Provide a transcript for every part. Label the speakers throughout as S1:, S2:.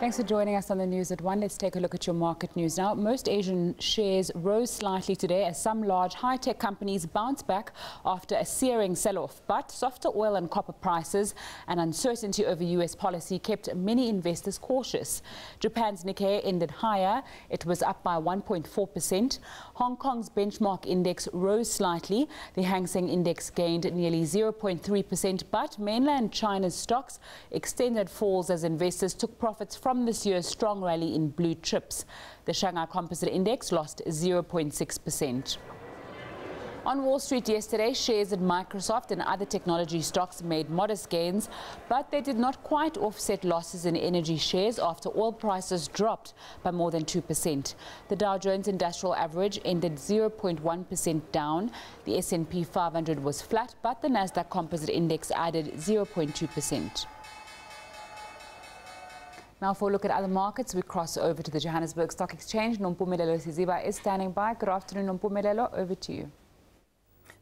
S1: Thanks for joining us on the news at 1. Let's take a look at your market news now. Most Asian shares rose slightly today as some large high-tech companies bounced back after a searing sell-off. But softer oil and copper prices and uncertainty over U.S. policy kept many investors cautious. Japan's Nikkei ended higher. It was up by 1.4%. Hong Kong's benchmark index rose slightly. The Hang Seng index gained nearly 0.3%. But mainland China's stocks extended falls as investors took profits from this year's strong rally in blue chips. The Shanghai Composite index lost 0.6%. On Wall Street yesterday, shares in Microsoft and other technology stocks made modest gains, but they did not quite offset losses in energy shares after oil prices dropped by more than 2%. The Dow Jones Industrial Average ended 0.1% down. The S&P 500 was flat, but the Nasdaq Composite Index added 0.2%. Now for a look at other markets, we cross over to the Johannesburg Stock Exchange. Nompumelelo Siziba is standing by. Good afternoon, Nompumelelo. Over to you.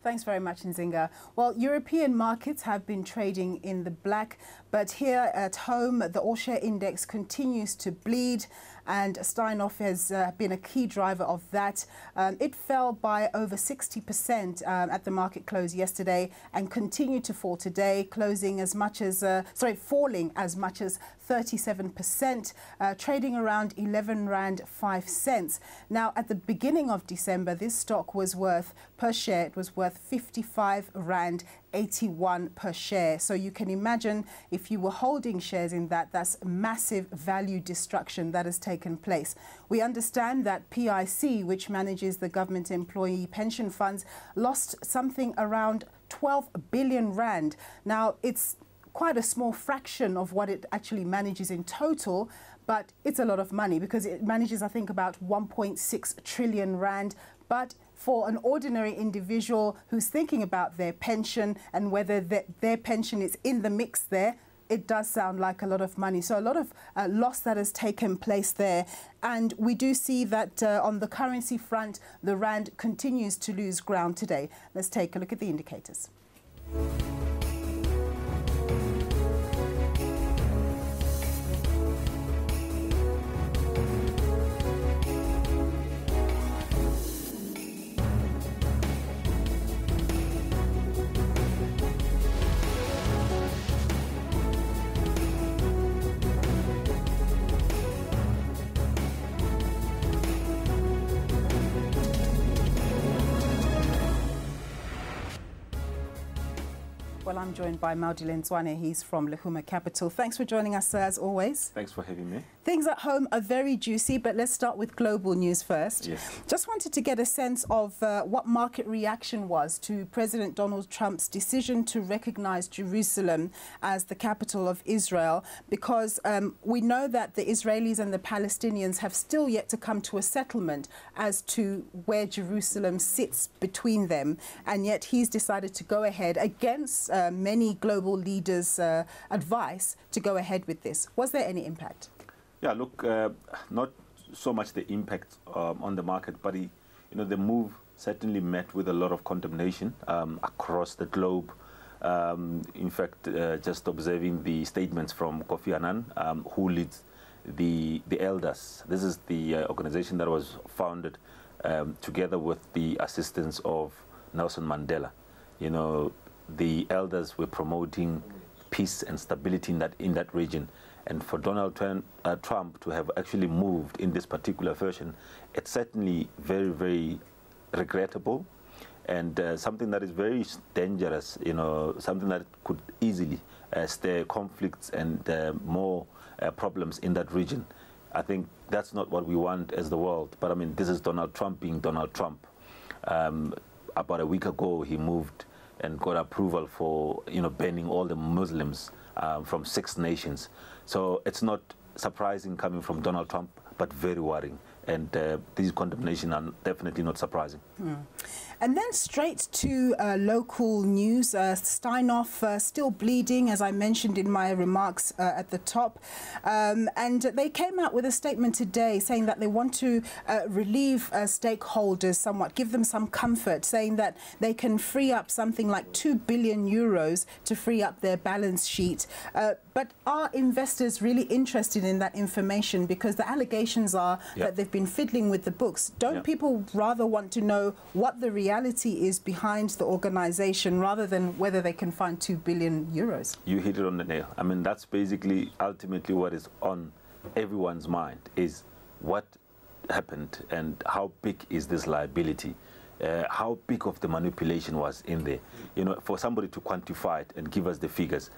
S2: Thanks very much, Nzinga. Well, European markets have been trading in the black, but here at home, the all-share index continues to bleed, and Steinhoff has been a key driver of that. It fell by over 60% at the market close yesterday and continued to fall today, closing as much as, falling as much as 37%, trading around 11 Rand 5 cents. Now, at the beginning of December, this stock was worth, per share, it was worth 55 Rand 81 per share. So you can imagine if you were holding shares in that, that's massive value destruction that has taken place. We understand that PIC, which manages the government employee pension funds, lost something around 12 billion Rand. Now, it's quite a small fraction of what it actually manages in total, but it's a lot of money because it manages, I think, about 1.6 trillion Rand. But for an ordinary individual who's thinking about their pension and whether their pension is in the mix there, it does sound like a lot of money. So a lot of loss that has taken place there. And we do see that on the currency front, the Rand continues to lose ground today. Let's take a look at the indicators. Well, I'm joined by Maudile Nzwane. He's from Lehuma Capital. Thanks for joining us, as always.
S3: Thanks for having me.
S2: Things at home are very juicy, but let's start with global news first.
S3: Yes.
S2: Just wanted to get a sense of what market reaction was to President Donald Trump's decision to recognize Jerusalem as the capital of Israel, because we know that the Israelis and the Palestinians have still yet to come to a settlement as to where Jerusalem sits between them, and yet he's decided to go ahead against many global leaders' advice to go ahead with this. Was there any impact?
S3: Yeah, look, not so much the impact on the market, but the move certainly met with a lot of condemnation across the globe. In fact, just observing the statements from Kofi Annan, who leads the Elders. This is the organization that was founded together with the assistance of Nelson Mandela. The Elders were promoting peace and stability in that region. And for Donald Trump to have actually moved in this particular version, it's certainly very, very regrettable, and something that is very dangerous, something that could easily stir conflicts and more problems in that region. I think that's not what we want as the world. But I mean, this is Donald Trump being Donald Trump. About a week ago, he moved and got approval for banning all the Muslims from 6 nations. So it's not surprising coming from Donald Trump, but very worrying. And these condemnations are definitely not surprising.
S2: And then straight to local news. Steinhoff still bleeding, as I mentioned in my remarks at the top. And they came out with a statement today saying that they want to relieve stakeholders somewhat, give them some comfort, saying that they can free up something like 2 billion euros to free up their balance sheet. But are investors really interested in that information? Because the allegations are that they've been fiddling with the books. Don't people rather want to know what the reality is behind the organization rather than whether they can find 2 billion euros?
S3: You hit it on the nail. I mean, that's basically ultimately what is on everyone's mind, is what happened and how big is this liability? How big of the manipulation was in there, you know, for somebody to quantify it and give us the figures.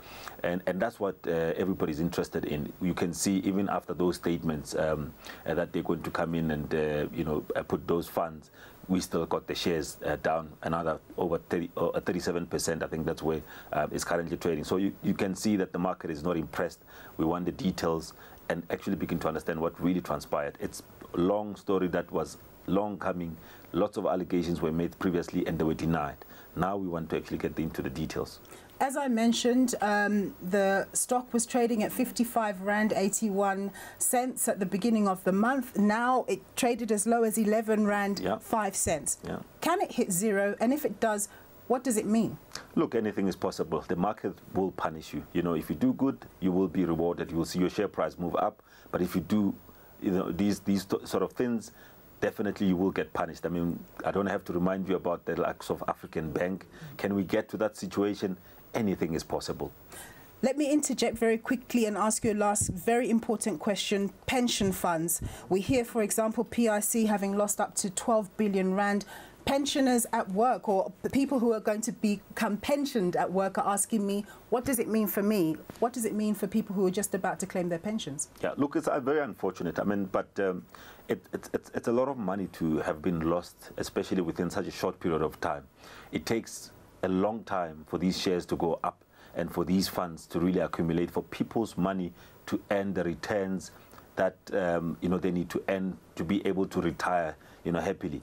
S3: And that's what everybody's interested in. You can see even after those statements that they're going to come in and, you know, put those funds, we still got the shares down another over 37%. I think that's where it's currently trading. So you can see that the market is not impressed. We want the details and actually begin to understand what really transpired. It's a long story that was long coming. Lots of allegations were made previously and they were denied. Now we want to actually get into the details.
S2: As I mentioned, the stock was trading at 55 Rand 81 cents at the beginning of the month. Now it traded as low as 11 Rand 5 cents. Can it hit zero? And if it does, what does it mean?
S3: Look, anything is possible. The market will punish you. You know, if you do good, you will be rewarded. You will see your share price move up. But if you do, you know, these sort of things, definitely you will get punished. I mean, I don't have to remind you about the likes of African Bank. Can we get to that situation? Anything is possible.
S2: Let me interject very quickly and ask you a last very important question. Pension funds. We hear, for example, PIC having lost up to 12 billion Rand. Pensioners at work, or the people who are going to become pensioned at work, are asking me, what does it mean for me? What does it mean for people who are just about to claim their pensions? Yeah,
S3: look, it's very unfortunate. I mean, but it's a lot of money to have been lost, especially within such a short period of time. It takes a long time for these shares to go up and for these funds to really accumulate, for people's money to earn the returns that you know, they need to earn to be able to retire, you know, happily.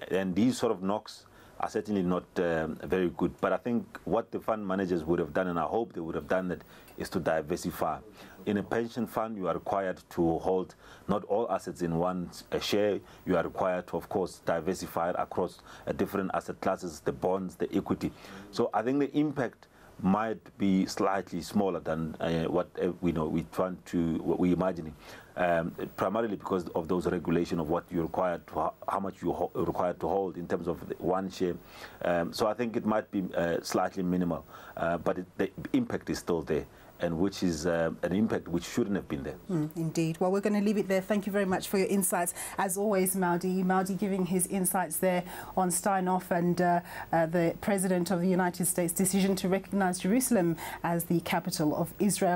S3: And these sort of knocks are certainly not very good. But I think what the fund managers would have done, and I hope they would have done that, is to diversify. In a pension fund, you are required to hold not all assets in one share. You are required to, of course, diversify it across different asset classes, the bonds, the equity. So I think the impact might be slightly smaller than what we're imagining, primarily because of those regulations of what you're required to, how much you're required to hold in terms of one share. So I think it might be slightly minimal, but the impact is still there, and which is an impact which shouldn't have been there.
S2: Indeed. Well, we're going to leave it there. Thank you very much for your insights. As always, Maudi giving his insights there on Steinhoff and the President of the United States' decision to recognize Jerusalem as the capital of Israel.